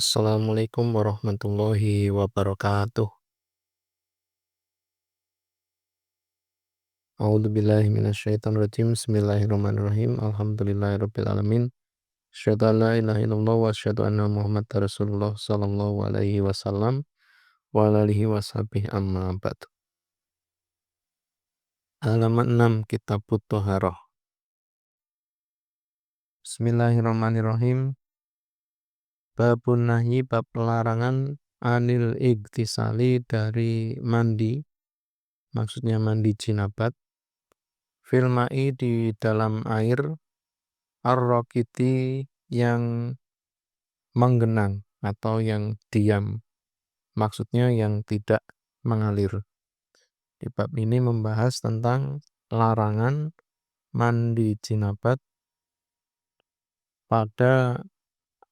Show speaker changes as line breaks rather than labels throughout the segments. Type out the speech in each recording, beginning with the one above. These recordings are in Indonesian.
Assalamualaikum warahmatullahi wabarakatuh. A'udzubillahi minasyaitonirrajim. Bismillahirrahmanirrahim. Alhamdulillahirabbil alamin. Asyhadu an la ilaha illallah wa asyhadu anna Muhammadar Rasulullah sallallahu alaihi wasallam wa ala alihi washabihi amma ba'du. Halaman 6 Kitabut Thaharah. Bismillahirrahmanirrahim. Babun nahyi bab larangan anil igtisali dari mandi, maksudnya mandi jinabat, fil ma'i di dalam air, ar-raqiti yang menggenang atau yang diam, maksudnya yang tidak mengalir. Di bab ini membahas tentang larangan mandi jinabat pada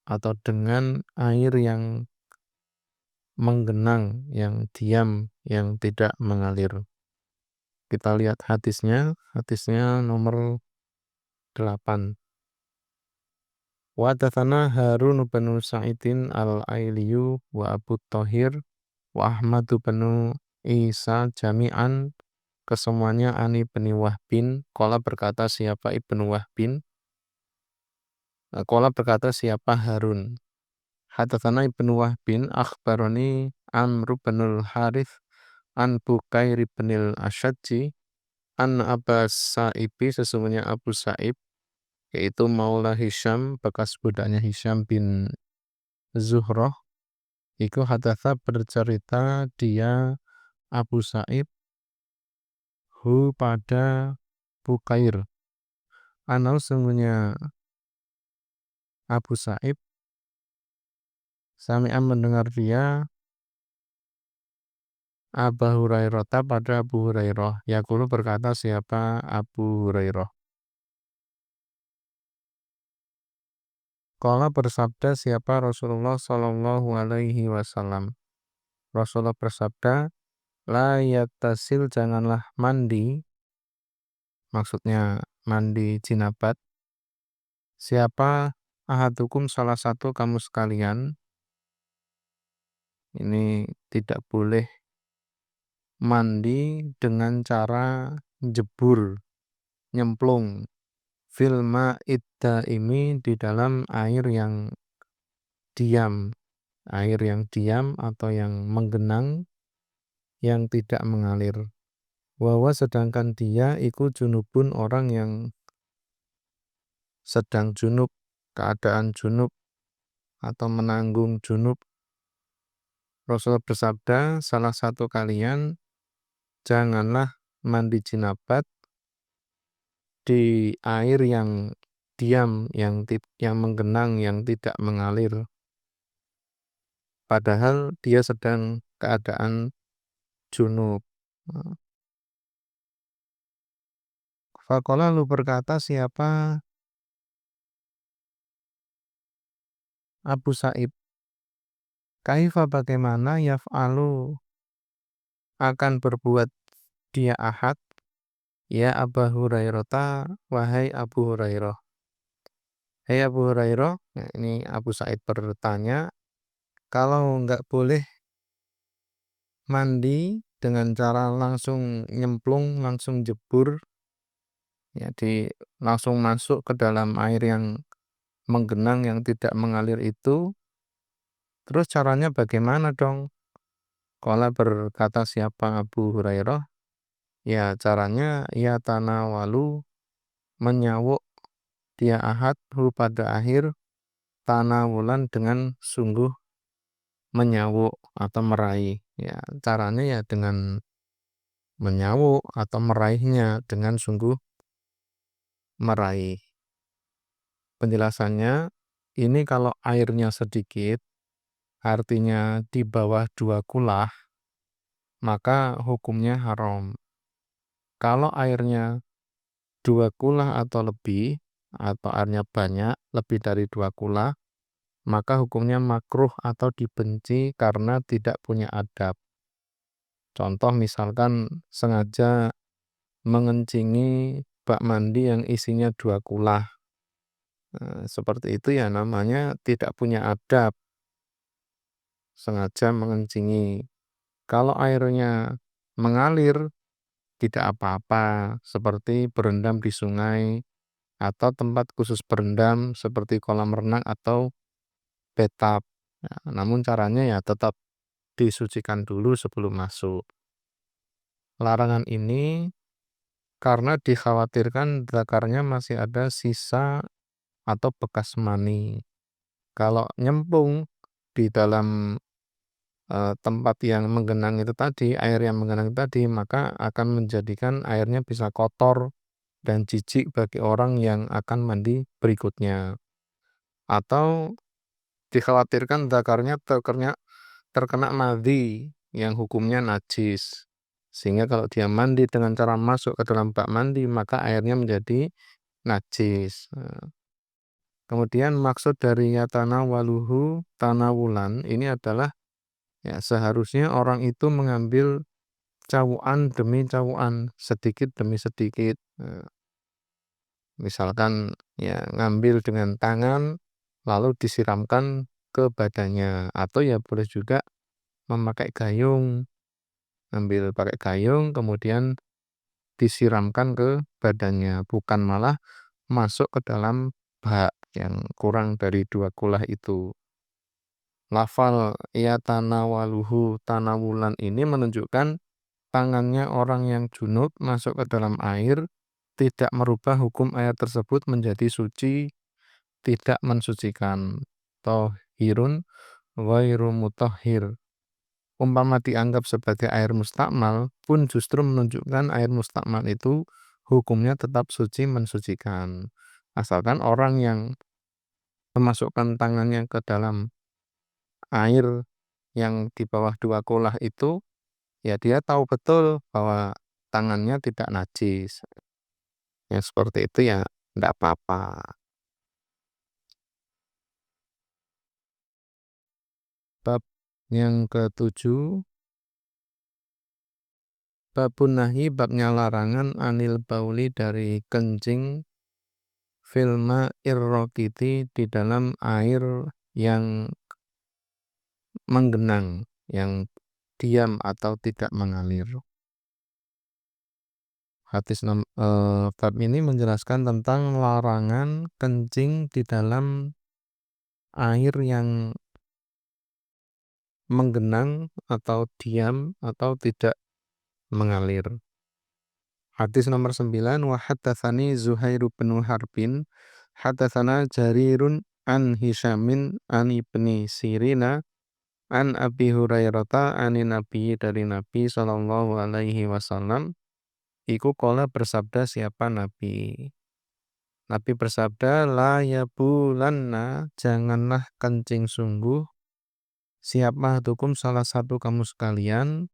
atau dengan air yang menggenang, yang diam, yang tidak mengalir. Kita lihat hadisnya nomor 8. Wa hadatsana Harun bin Sa'idin al-Ailiyu wa Abu Thahir wa Ahmad bin Isa jami'an, kesemuanya ani bin Wahbin. Qala berkata siapa Ibnu Wahbin? Qala berkata siapa Harun? Hadatsana Ibnu Wahbin akhbarani Amr bin al-Harits an Bukair bin al-Asyajji an Abbas Sa'ibi, sesungguhnya Abu Sa'ib yaitu Maula Hisham, bekas budaknya Hisham bin Zuhrah, iku hadatsa bercerita dia Abu Sa'ib hu pada Bukair, anau sungguhnya Abu Sa'ib sami'an mendengar dia Abu Hurairah pada Abu Hurairah, yaqulu berkata siapa Abu Hurairah. Qala bersabda siapa Rasulullah sallallahu alaihi wasallam. Rasulullah bersabda, la yattasil, janganlah mandi, maksudnya mandi jinabat, siapa ahadukum, salah satu kamu sekalian. Ini tidak boleh mandi dengan cara jebur, nyemplung, fil ma'id daimi, di dalam air yang diam, atau yang menggenang, yang tidak mengalir. Wawa, sedangkan dia iku junubun, orang yang sedang junub, keadaan junub atau menanggung junub. Rasul bersabda, salah satu kalian janganlah mandi jinabat di air yang diam, yang menggenang, yang tidak mengalir, padahal dia sedang keadaan junub. Faqala, lu berkata siapa Abu Sa'ib, kaifa, bagaimana, yaf'alu, akan berbuat dia ahad, ya Abu Hurairah, wahai Abu Hurairah. Hei Abu Hurairah, nah ini Abu Sa'id bertanya, kalau enggak boleh mandi dengan cara langsung nyemplung, langsung jebur, ya langsung masuk ke dalam air yang menggenang, yang tidak mengalir itu, terus caranya bagaimana dong? Qala, berkata siapa Abu Hurairah, ya caranya ya tanawalu, menyawuk dia ahad hu pada akhir, tanawulan dengan sungguh menyawuk atau meraih. Ya, caranya ya dengan menyawuk atau meraihnya dengan sungguh meraih. Penjelasannya, ini kalau airnya sedikit, artinya di bawah 2 kulah, maka hukumnya haram. Kalau airnya 2 kulah atau lebih, atau airnya banyak, lebih dari 2 kulah, maka hukumnya makruh atau dibenci karena tidak punya adab. Contoh misalkan sengaja mengencingi bak mandi yang isinya 2 kulah. Seperti itu ya namanya tidak punya adab. sengaja mengencingi. Kalau airnya mengalir, tidak apa-apa, seperti berendam di sungai atau tempat khusus berendam seperti kolam renang atau bathtub. Nah, namun caranya ya tetap disucikan dulu sebelum masuk. Larangan ini karena dikhawatirkan zakarnya masih ada sisa atau bekas mani. Kalau nyemplung di dalam tempat yang menggenang itu tadi, air yang menggenang tadi, maka akan menjadikan airnya bisa kotor dan jijik bagi orang yang akan mandi berikutnya. Atau dikhawatirkan zakarnya terkena madhi yang hukumnya najis. Sehingga kalau dia mandi dengan cara masuk ke dalam bak mandi, maka airnya menjadi najis. Kemudian maksud dari yatanawaluhu tanawulan ini adalah ya seharusnya orang itu mengambil cawuan demi cawuan, sedikit demi sedikit. Misalkan ya ngambil dengan tangan lalu disiramkan ke badannya atau ya boleh juga memakai gayung, ambil pakai gayung kemudian disiramkan ke badannya, bukan malah masuk ke dalam bak yang kurang dari 2 kulah itu. Lafal yatanawaluhu tanawulan ini menunjukkan tangannya orang yang junub masuk ke dalam air tidak merubah hukum air tersebut menjadi suci, tidak mensucikan. Tohirun ghairu mutahhir. Umpama dianggap sebagai air mustakmal pun justru menunjukkan air mustakmal itu hukumnya tetap suci mensucikan. Asalkan orang yang memasukkan tangannya ke dalam air yang di bawah 2 kulah itu, ya dia tahu betul bahwa tangannya tidak najis. Yang seperti itu ya tidak apa-apa. Bab yang ketujuh, babun nahi babnya larangan anil bauli dari kencing filma irrokiti di dalam air yang menggenang, yang diam atau tidak mengalir. Bab ini menjelaskan tentang larangan kencing di dalam air yang menggenang atau diam atau tidak mengalir. Hadis nomor 9, wa haddatsani Zuhair bin Harbin haddatsana Jarirun an Hisyamin an Ibni Sirina an Abi Hurairata anin Nabi dari Nabi sallallahu alaihi wasallam iku qala bersabda siapa Nabi. Nabi bersabda la yabulanna janganlah kencing sungguh siapa hukum salah satu kamu sekalian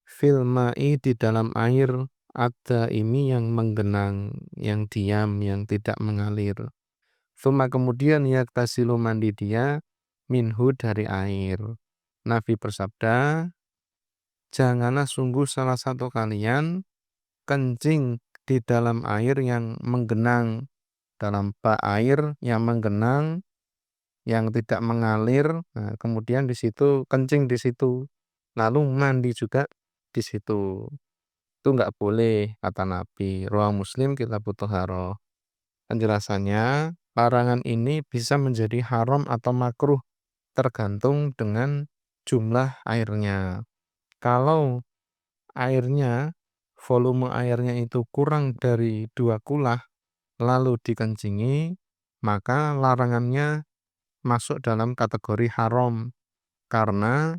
fil ma'i di dalam air ada ini yang menggenang, yang diam, yang tidak mengalir. Suma kemudian yaktasilu mandi dia minhu dari air. Nabi bersabda, janganlah sungguh salah satu kalian kencing di dalam air yang menggenang, dalam bak air yang menggenang, yang tidak mengalir. Nah, kemudian di situ kencing di situ, lalu mandi juga di situ. Itu nggak boleh, kata Nabi. Ruang Muslim kita butuh Thahara. Penjelasannya, larangan ini bisa menjadi haram atau makruh tergantung dengan jumlah airnya. Kalau airnya, volume airnya itu kurang dari 2 kulah, lalu dikencingi, maka larangannya masuk dalam kategori haram. Karena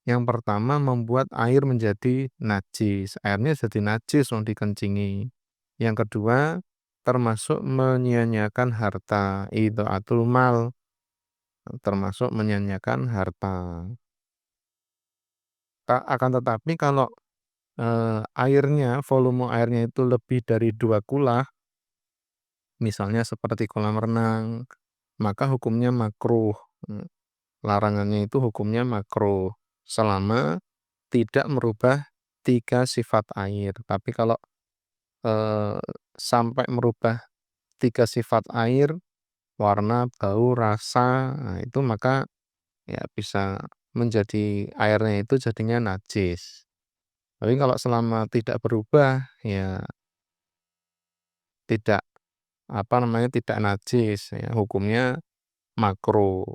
yang pertama membuat air menjadi najis. Airnya jadi najis yang dikencingi. Yang kedua, termasuk menyia-nyiakan harta. Idha'atul mal. Termasuk menyia-nyiakan harta. Akan tetapi kalau airnya, volume airnya itu lebih dari 2 kulah, misalnya seperti kolam renang, maka hukumnya makruh. Larangannya itu hukumnya makruh. Selama tidak merubah 3 sifat air. Tapi kalau eh, sampai merubah 3 sifat air, warna, bau, rasa, nah itu maka ya bisa airnya itu jadinya najis. Tapi kalau selama tidak berubah, ya tidak, apa namanya, tidak najis, ya hukumnya makruh.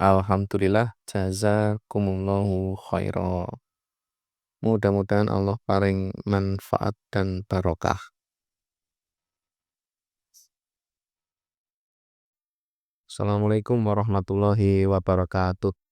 Alhamdulillah, jazakumullahu khairan. Mudah-mudahan Allah paring manfaat dan barokah. Assalamualaikum warahmatullahi wabarakatuh.